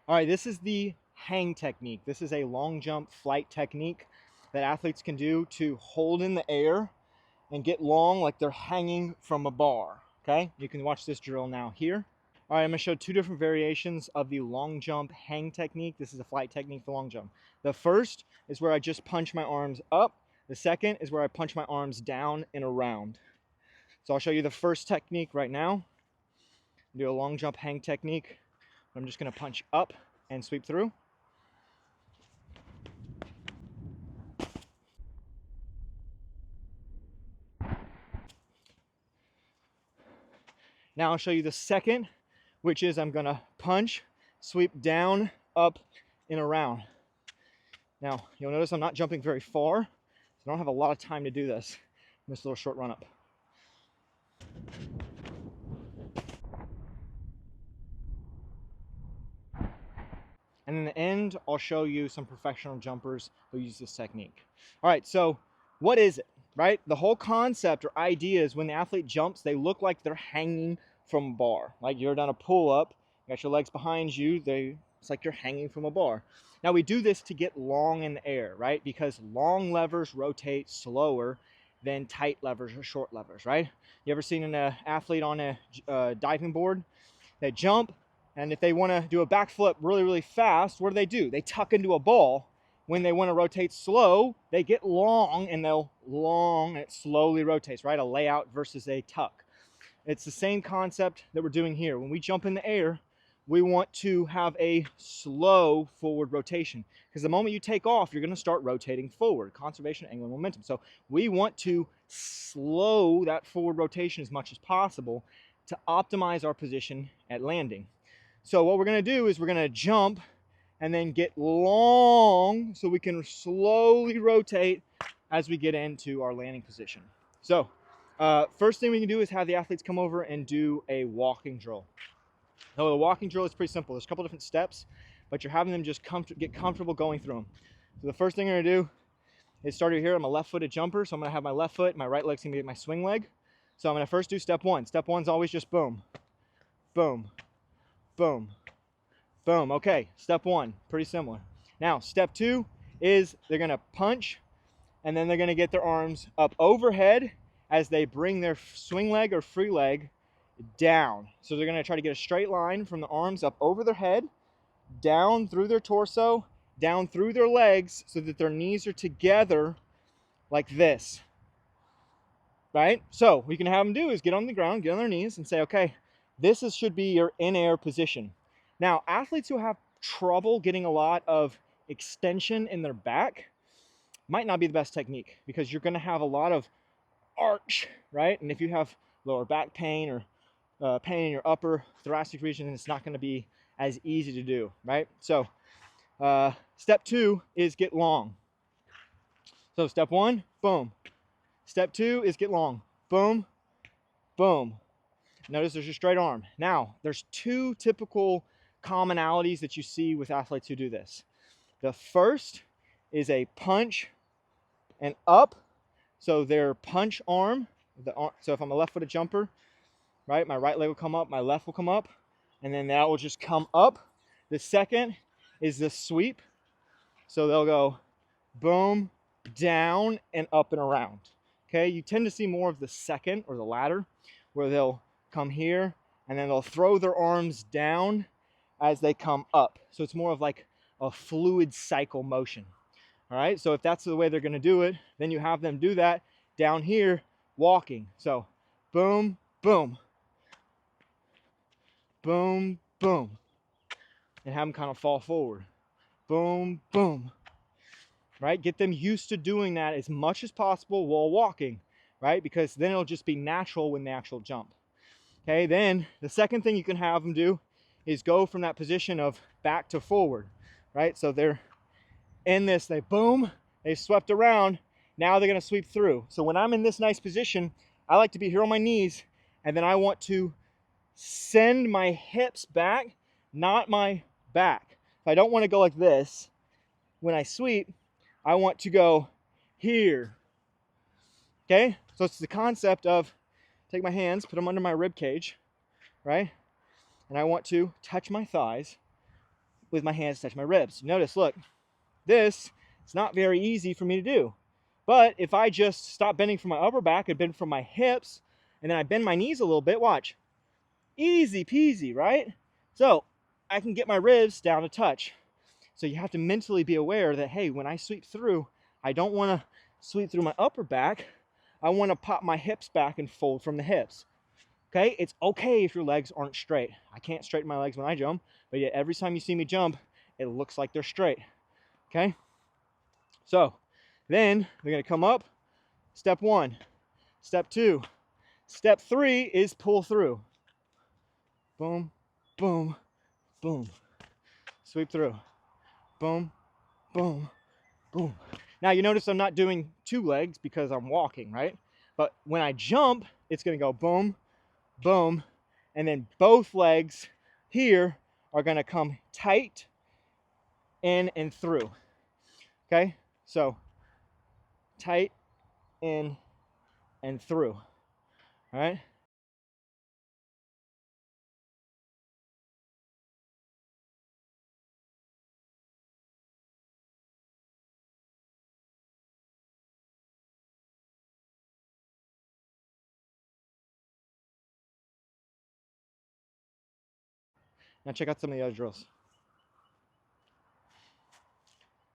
All right, this is the hang technique. This is a long jump flight technique that athletes can do to hold in the air and get long like they're hanging from a bar. Okay, you can watch this drill now here. All right, I'm gonna show two different variations of the long jump hang technique. This is a flight technique for long jump. The first is where I just punch my arms up. The second is where I punch my arms down and around. So I'll show you the first technique right now. Do a long jump hang technique. I'm just gonna punch up and sweep through. Now I'll show you the second, which is I'm gonna punch, sweep down, up, and around. Now, you'll notice I'm not jumping very far, so I don't have a lot of time to do this in this little short run up. And in the end, I'll show you some professional jumpers who use this technique. All right, so what is it, right? The whole concept or idea is when the athlete jumps, they look like they're hanging from a bar. Like you're done a pull-up, you got your legs behind you, it's like you're hanging from a bar. Now we do this to get long in the air, right? Because long levers rotate slower than tight levers or short levers, right? You ever seen an athlete on a diving board? They jump, and if they want to do a backflip really, really fast, what do? They tuck into a ball. When they want to rotate slow, they get long, and they'll long, and it slowly rotates, right? A layout versus a tuck. It's the same concept that we're doing here. When we jump in the air, we want to have a slow forward rotation, because the moment you take off, you're going to start rotating forward. Conservation of angular momentum. So we want to slow that forward rotation as much as possible to optimize our position at landing. So what we're going to do is we're going to jump and then get long so we can slowly rotate as we get into our landing position. So first thing we can do is have the athletes come over and do a walking drill. So the walking drill is pretty simple. There's a couple different steps, but you're having them just get comfortable going through them. So the first thing I'm going to do is start here. I'm a left-footed jumper, so I'm going to have my left foot, my right leg's going to be my swing leg. So I'm going to first do step one. Step one's always just boom, boom, boom, boom. Okay, step one, pretty similar. Now, step two is they're going to punch, and then they're going to get their arms up overhead as they bring their swing leg or free leg down. So they're going to try to get a straight line from the arms up over their head, down through their torso, down through their legs, so that their knees are together like this. Right? So what you can have them do is get on the ground, get on their knees, and say, okay, this should be your in-air position. Now, athletes who have trouble getting a lot of extension in their back might not be the best technique, because you're going to have a lot of arch, right? And if you have lower back pain or pain in your upper thoracic region, it's not going to be as easy to do, right? So step two is get long. So step one, boom. Step two is get long. Boom, boom. Notice there's your straight arm. Now, there's two typical commonalities that you see with athletes who do this. The first is a punch and up. So their punch arm, so if I'm a left-footed jumper, right, my right leg will come up, my left will come up, and then that will just come up. The second is the sweep. So they'll go boom, down, and up and around. Okay, you tend to see more of the second or the latter, where they'll come here and then they'll throw their arms down as they come up. So it's more of like a fluid cycle motion. All right, so if that's the way they're going to do it, then you have them do that down here walking. So boom, boom, boom, boom, and have them kind of fall forward. Boom, boom. Right? Get them used to doing that as much as possible while walking, right? Because then it'll just be natural when they actually jump. Okay, then the second thing you can have them do is go from that position of back to forward, right? So they're in this, they boom, they swept around, now they're going to sweep through. So when I'm in this nice position, I like to be here on my knees, and then I want to send my hips back, not my back. If I don't want to go like this, when I sweep, I want to go here. Okay, so it's the concept of take my hands, put them under my rib cage, right? And I want to touch my thighs, with my hands touch my ribs. Notice, look, this is not very easy for me to do. But if I just stop bending from my upper back and bend from my hips, and then I bend my knees a little bit, watch. Easy peasy, right? So I can get my ribs down to touch. So you have to mentally be aware that, hey, when I sweep through, I don't want to sweep through my upper back. I want to pop my hips back and fold from the hips. Okay, it's okay if your legs aren't straight. I can't straighten my legs when I jump, but yet every time you see me jump, it looks like they're straight. Okay, so then they're gonna come up. Step one, step two, step three is pull through. Boom, boom, boom. Sweep through. Boom, boom, boom. Now you notice I'm not doing two legs because I'm walking, right? But when I jump, it's gonna go boom, boom, and then both legs here are gonna come tight in and through. Okay, so tight in and through. All right. Now check out some of the other drills.